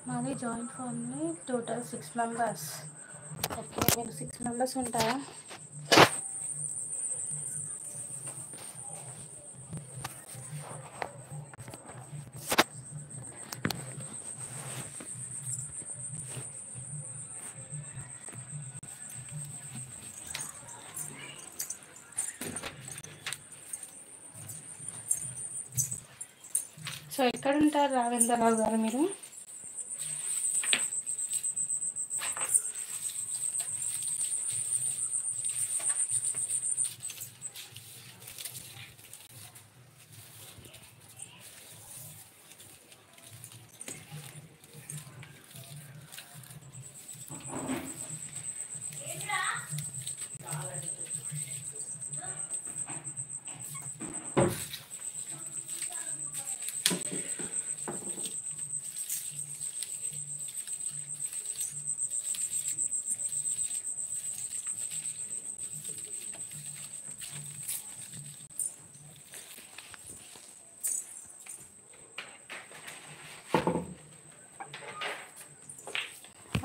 మాది joint family, total 6 members. Okay, మీరు 6 members ఉంటారా? సో ఎక్కడ ఉంటారు రాఘవేంద్రరావు గారు మీరు?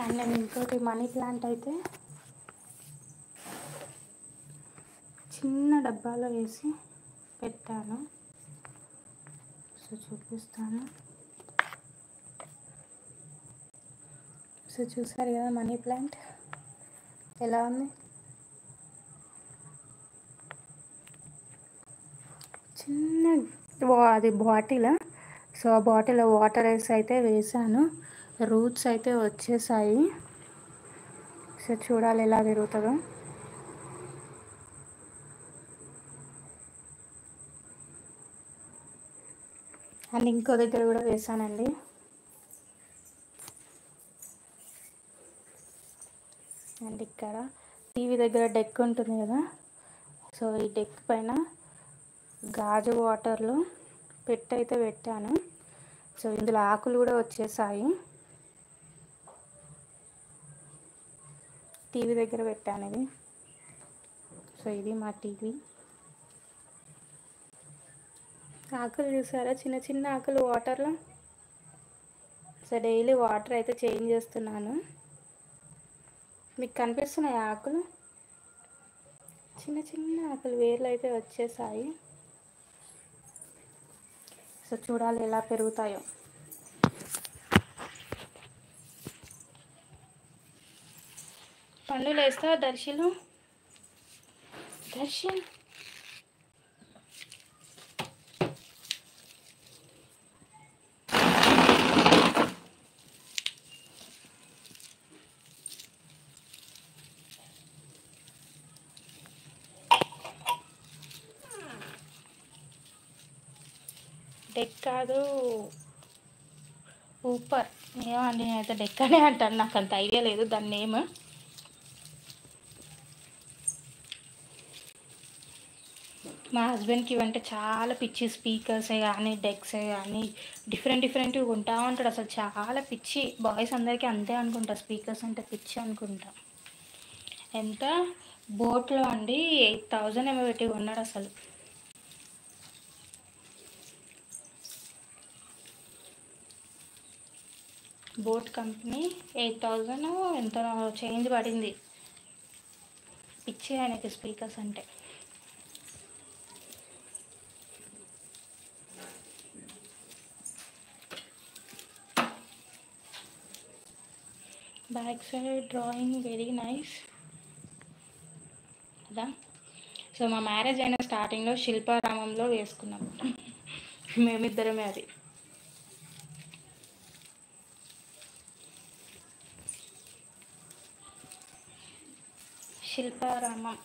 అండ్ నేను ఇంకోటి మనీ ప్లాంట్ అయితే చిన్న డబ్బాలో వేసి పెట్టాను. సో చూపిస్తాను. సో చూసారు కదా మనీ ప్లాంట్ ఎలా ఉంది? చిన్న అది బాటిల్. సో ఆ బాటిల్ వాటర్ వేసి అయితే వేసాను. రూట్స్ అయితే వచ్చేసాయి. సో చూడాలి ఎలా పెరుగుతుందో. అండ్ ఇంకో దగ్గర కూడా వేసానండి. అండ్ ఇక్కడ టీవీ దగ్గర డెక్ ఉంటుంది కదా, సో ఈ డెక్ పైన గాజు వాటర్లో అయితే పెట్టాను. సో ఇందులో ఆకులు కూడా వచ్చేసాయి. టీవీ దగ్గర పెట్టాను ఇది. సో ఇది మా టీవీ. ఆకులు చూసారా, చిన్న చిన్న ఆకులు వాటర్లో. సో డైలీ వాటర్ అయితే చేంజ్ చేస్తున్నాను. మీకు కనిపిస్తున్నాయి ఆకులు, చిన్న చిన్న ఆకులు, వేర్లు అయితే వచ్చేసాయి. సో చూడాలి ఎలా పెరుగుతాయో. పండులు వేస్తా దర్శిలు. దర్శన్ డెక్ కాదు, ఊపర్. ఏమండి, నేనైతే డెక్ అనే అంటాను, నాకు అంత ఐడియా లేదు దాని నేమ్. మా హస్బెండ్కి ఇవంటే చాలా పిచ్చి. స్పీకర్సే కానీ, డెక్సే కానీ డిఫరెంట్గా కొంటా ఉంటాడు. అసలు చాలా పిచ్చి. బాయ్స్ అందరికీ అంతే అనుకుంటా, స్పీకర్స్ అంటే పిచ్చి అనుకుంటా. ఎంత బోట్లో అండి 8,000 ఏమో పెట్టి కొన్నాడు అసలు. బోట్ కంపెనీ 8,000 ఎంత చేంజ్ పడింది. పిచ్చి ఆయనకి స్పీకర్స్ అంటే. Back side drawing very nice కదా. సో మా మ్యారేజ్ అయిన స్టార్టింగ్లో శిల్పారామంలో వేసుకున్నాం మేమిద్దరమే. అది శిల్పారామం.